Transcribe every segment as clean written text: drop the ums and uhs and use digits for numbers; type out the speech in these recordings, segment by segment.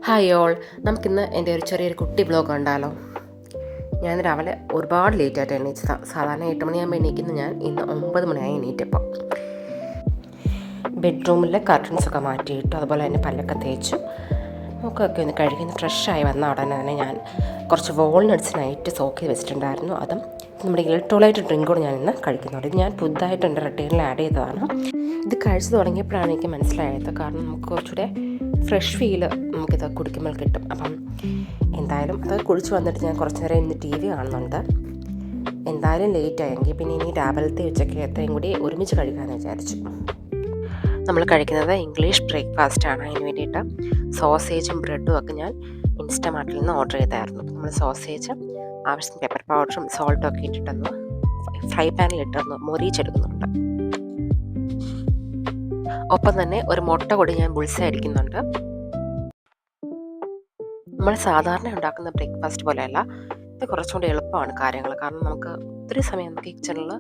Hi all, നമുക്കിന്ന് എൻ്റെ ഒരു ചെറിയൊരു കുട്ടി ബ്ലോഗ് കണ്ടാലോ. ഞാൻ രാവിലെ ഒരുപാട് ലേറ്റായിട്ട് എണീച്ചതാണ്. സാധാരണ 8 മണിയാകുമ്പോൾ എണീക്കുന്ന ഞാൻ ഇന്ന് 9 മണിയായി എണീറ്റപ്പോൾ. ബെഡ്റൂമിലെ കർട്ടൻസൊക്കെ മാറ്റിയിട്ടു, അതുപോലെ തന്നെ പല്ലൊക്കെ തേച്ചു, മുഖമൊക്കെ ഒന്ന് കഴുകി ഫ്രഷായി വന്ന ഉടനെ തന്നെ ഞാൻ കുറച്ച് വാൾനട്ട്സ് നൈറ്റ് സോക്ക് ചെയ്ത് വെച്ചിട്ടുണ്ടായിരുന്നു. അതും നമ്മുടെ ഇലക്ട്രോലൈറ്റ് ഡ്രിങ്കോട് ഞാൻ ഇന്ന് കഴിക്കുന്നുണ്ട്. ഇത് ഞാൻ പുതുതായിട്ട് എൻ്റെ റൊട്ടീനിൽ ആഡ് ചെയ്തതാണ്. ഇത് കഴിച്ചു തുടങ്ങിയപ്പോഴാണ് എനിക്ക് മനസ്സിലായത്, കാരണം നമുക്ക് കുറച്ചുകൂടെ ഫ്രഷ് ഫീല് നമുക്കിത് കുടിക്കുമ്പോൾ കിട്ടും. അപ്പം എന്തായാലും അത് കുടിച്ച് വന്നിട്ട് ഞാൻ കുറച്ച് നേരം ഇന്ന് TV കാണുന്നുണ്ട്. എന്തായാലും ലേറ്റായെങ്കിൽ പിന്നെ ഇനി രാവിലത്തെ ഉച്ചക്കത്തെയും കൂടി ഒരുമിച്ച് കഴിക്കാമെന്ന് വിചാരിച്ചു. നമ്മൾ കഴിക്കുന്നത് ഇംഗ്ലീഷ് ബ്രേക്ക്ഫാസ്റ്റാണ്. അതിന് വേണ്ടിയിട്ട് സോസേജും ബ്രെഡും ഒക്കെ ഞാൻ ഇൻസ്റ്റമാർട്ടിൽ നിന്ന് ഓർഡർ ചെയ്തായിരുന്നു. നമ്മൾ സോസേജ് ആവശ്യത്തിന് പെപ്പർ പൗഡറും സോൾട്ടും ഒക്കെ ഇട്ടിട്ടൊന്ന് ഫ്രൈ പാനിൽ ഇട്ടൊന്ന് മൊരിച്ചെടുക്കുന്നുണ്ട്. ഒപ്പം തന്നെ ഒരു മുട്ട കൂടി ഞാൻ ബുൾസൈ അടിക്കുന്നുണ്ട്. നമ്മൾ സാധാരണ ഉണ്ടാക്കുന്ന ബ്രേക്ക്ഫാസ്റ്റ് പോലെയല്ല, ഇത് കുറച്ചുകൂടി എളുപ്പമാണ് കാര്യങ്ങൾ. കാരണം നമുക്ക് ഒത്തിരി സമയം നമുക്ക് കിച്ചണിൽ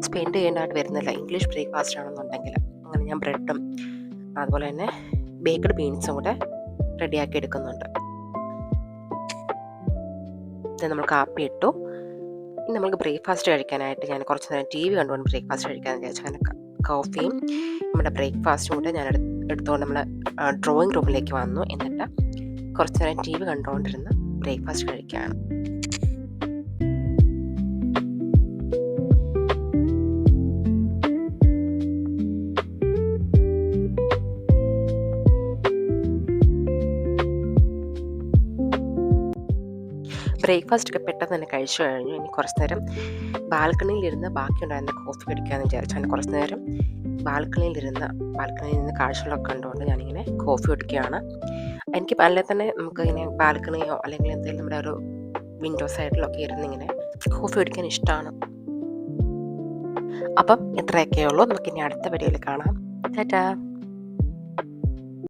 സ്പെൻഡ് ചെയ്യേണ്ടതായിട്ട് വരുന്നില്ല ഇംഗ്ലീഷ് ബ്രേക്ക്ഫാസ്റ്റ് ആണെന്നുണ്ടെങ്കിൽ. അങ്ങനെ ഞാൻ ബ്രെഡും അതുപോലെ തന്നെ ബേക്ക്ഡ് ബീൻസും കൂടെ റെഡിയാക്കി എടുക്കുന്നുണ്ട്. ഇത് നമ്മൾ കാപ്പി ഇട്ടു. ഇനി നമുക്ക് ബ്രേക്ക്ഫാസ്റ്റ് കഴിക്കാനായിട്ട് ഞാൻ കുറച്ച് നേരം TV കണ്ടുകൊണ്ട് ബ്രേക്ക്ഫാസ്റ്റ് കഴിക്കാമെന്ന് വിചാരിച്ചു. അങ്ങനെ കോഫിയും നമ്മുടെ ബ്രേക്ക്ഫാസ്റ്റും കൂടെ ഞാൻ എടുത്തുകൊണ്ട് നമ്മൾ ഡ്രോയിങ് റൂമിലേക്ക് വന്നു. എന്നിട്ട് കുറച്ച് നേരം TV കണ്ടുകൊണ്ടിരുന്ന് ബ്രേക്ക്ഫാസ്റ്റ് കഴിക്കുകയാണ്. ബ്രേക്ക്ഫാസ്റ്റ് ഒക്കെ പെട്ടെന്ന് തന്നെ കഴിച്ചു കഴിഞ്ഞു. ഇനി കുറച്ച് നേരം ബാൽക്കണിയിലിരുന്ന് ബാക്കിയുണ്ടായിരുന്ന കോഫി കുടിക്കാമെന്ന് വിചാരിച്ചു. അങ്ങനെ കുറച്ച് നേരം ബാൽക്കണിയിൽ നിന്ന് കാഴ്ചകളൊക്കെ കണ്ടുകൊണ്ട് ഞാനിങ്ങനെ കോഫി കുടിക്കുകയാണ്. എനിക്ക് അല്ലെങ്കിൽ തന്നെ നമുക്കിങ്ങനെ ബാൽക്കണിയോ അല്ലെങ്കിൽ എന്തെങ്കിലും നമ്മുടെ ഒരു വിൻഡോ സൈഡിലൊക്കെ ഇരുന്നിങ്ങനെ കോഫി കുടിക്കാൻ ഇഷ്ടമാണ്. അപ്പം ഇത്രയൊക്കെയുള്ളൂ. നമുക്കിനി അടുത്ത വീഡിയോയിൽ കാണാം. ടാറ്റാ.